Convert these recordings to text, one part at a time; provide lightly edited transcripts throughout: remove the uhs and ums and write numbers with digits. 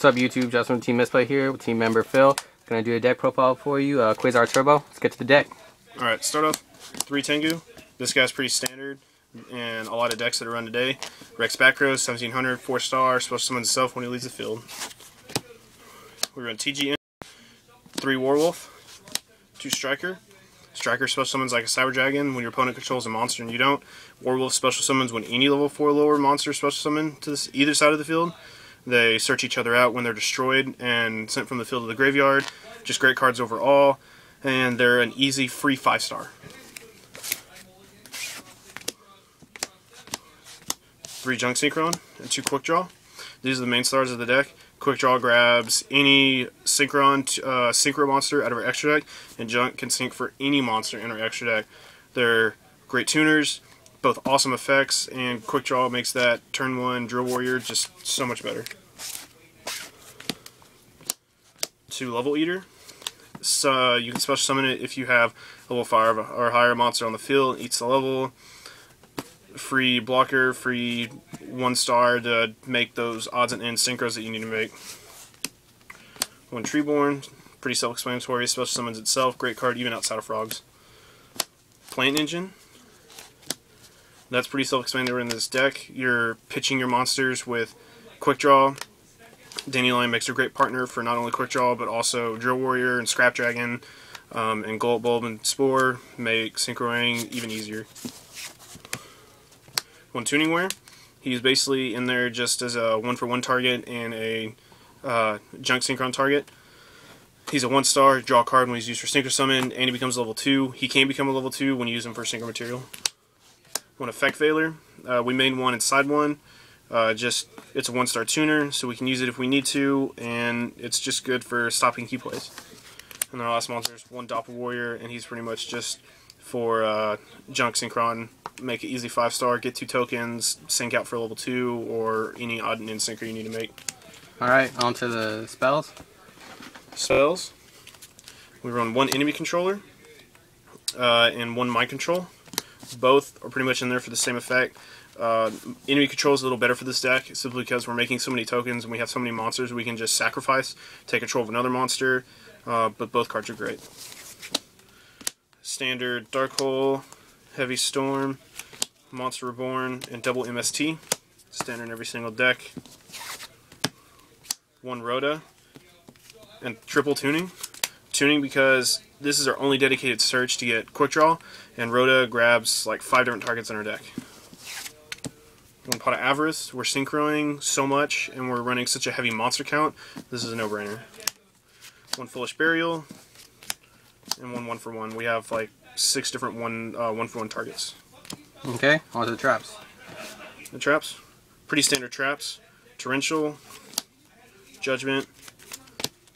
What's up YouTube, Justin from Team Misplay here with team member Phil. Gonna do a deck profile for you, Quasar Turbo. Let's get to the deck. Alright, start off 3 Tengu. This guy's pretty standard and a lot of decks that are run today. Rex Backrow, 1700, 4-star, special summons himself when he leaves the field. We run TG in, 3 Warwolf, 2 Striker. Striker special summons like a Cyber Dragon when your opponent controls a monster and you don't. Warwolf special summons when any level 4 lower monster special summon to either side of the field. They search each other out when they're destroyed and sent from the field to the graveyard. Just great cards overall, and they're an easy free 5-star. 3 Junk Synchron and 2 Quick Draw. These are the main stars of the deck. Quick Draw grabs any Synchro monster out of our extra deck, and Junk can sync for any monster in our extra deck. They're great tuners, both awesome effects, and Quick Draw makes that turn 1 Drill Warrior just so much better. 2 Level Eater. So you can special summon it if you have level 5 or higher monster on the field. Eats the level. Free blocker, free 1-star to make those odds and ends synchros that you need to make. 1 Treeborn, pretty self-explanatory, special summons itself, great card even outside of frogs. Plant Engine, that's pretty self-explanatory in this deck. You're pitching your monsters with Quick Draw. Dandelion makes a great partner for not only Quick Draw but also Drill Warrior and Scrap Dragon, and Gold Bulb and Spore make synchroing even easier. 1 Tuning Wear. He's basically in there just as a 1-for-1 target and a Junk Synchron target. He's a 1-star, draw a card when he's used for Synchro Summon, and he becomes level 2. He can become a level 2 when you use him for Synchro Material. 1 Effect Veiler. We made one inside one. It's a 1-star tuner, so we can use it if we need to, and it's just good for stopping key plays. And then our last monster is 1 Doppel Warrior, and he's pretty much just for Junk Synchron. Make it easy 5-star, get 2 tokens, sync out for level 2, or any odd and end synchro you need to make. Alright, on to the spells. Spells. We run 1 enemy controller and 1 mind control. Both are pretty much in there for the same effect. Enemy control is a little better for this deck simply because we're making so many tokens and we have so many monsters we can just sacrifice, take control of another monster, but both cards are great. Standard Dark Hole, Heavy Storm, Monster Reborn, and double MST. Standard in every single deck. 1 Rhoda, and triple Tuning. Tuning because this is our only dedicated search to get Quick Draw, and Rhoda grabs like 5 different targets on our deck. 1 Pot of Avarice. We're synchroing so much, and we're running such a heavy monster count, this is a no-brainer. 1 Foolish Burial, and 1 1-for-1. We have like 6 different 1-for-1 targets. Okay, on to the traps. The traps, pretty standard traps. Torrential, Judgment,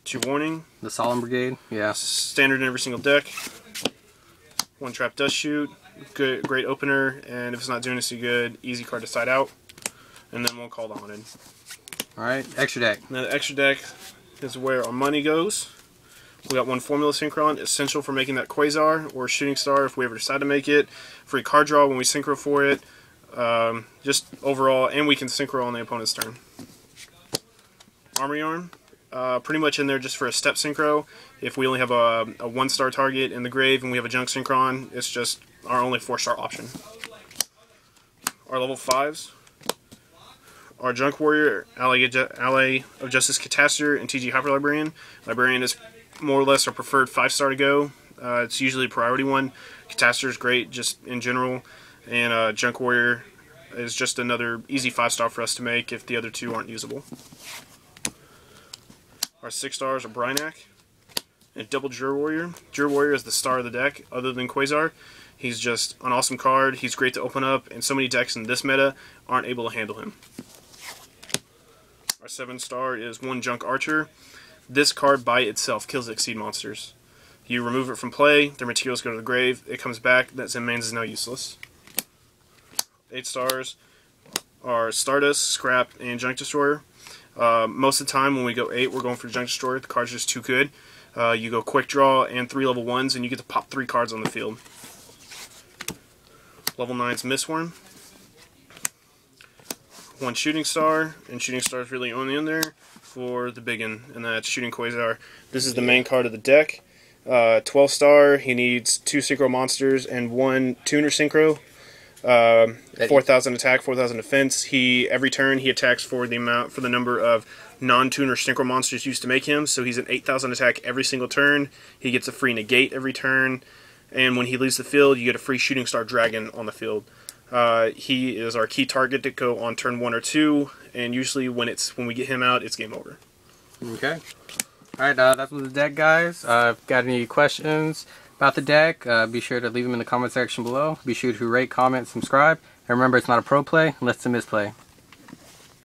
2 Warning. The Solemn Brigade, yeah. Standard in every single deck. 1 Trap Dust Shoot, good, great opener, and if it's not doing us too good, easy card to side out. And then 1 Call the Haunted. Alright, extra deck. Now the extra deck is where our money goes. We got 1 Formula Synchron, essential for making that Quasar or Shooting Star if we ever decide to make it. Free card draw when we synchro for it. Just overall, and we can synchro on the opponent's turn. Armory Arm, pretty much in there just for a step synchro. If we only have a 1-star target in the grave and we have a Junk Synchron, it's just our only 4-star option. Our level 5s. Our Junk Warrior, Ally of Justice Catastor, and TG Hyper Librarian. Librarian is more or less our preferred 5-star to go. It's usually a priority one. Catastor is great just in general, and Junk Warrior is just another easy 5-star for us to make if the other 2 aren't usable. Our 6 stars are Brynac and double Drill Warrior. Drill Warrior is the star of the deck other than Quasar. He's just an awesome card. He's great to open up, and so many decks in this meta aren't able to handle him. Our 7-star is 1 Junk Archer. This card by itself kills Exceed monsters. You remove it from play, their materials go to the grave, it comes back, that Zen Mains is now useless. 8 stars are Stardust, Scrap, and Junk Destroyer. Most of the time when we go 8, we're going for Junk Destroyer. The card's just too good. You go Quick Draw and 3 level 1s, and you get to pop 3 cards on the field. Level 9's Mistworm. 1 Shooting Star, and Shooting Star is really only in there for the big one, and that's Shooting Quasar. This is the main card of the deck. 12 star, he needs 2 Synchro Monsters and 1 Tuner Synchro. 4,000 attack, 4,000 defense. Every turn he attacks for the number of non-tuner Synchro Monsters used to make him. So he's an 8,000 attack every single turn. He gets a free negate every turn, and when he leaves the field, you get a free Shooting Star Dragon on the field. He is our key target to go on turn 1 or 2, and usually when we get him out, it's game over. Okay. Alright, that's the deck, guys. If you got any questions about the deck, be sure to leave them in the comment section below. Be sure to rate, comment, subscribe. And remember, it's not a pro play unless it's a misplay.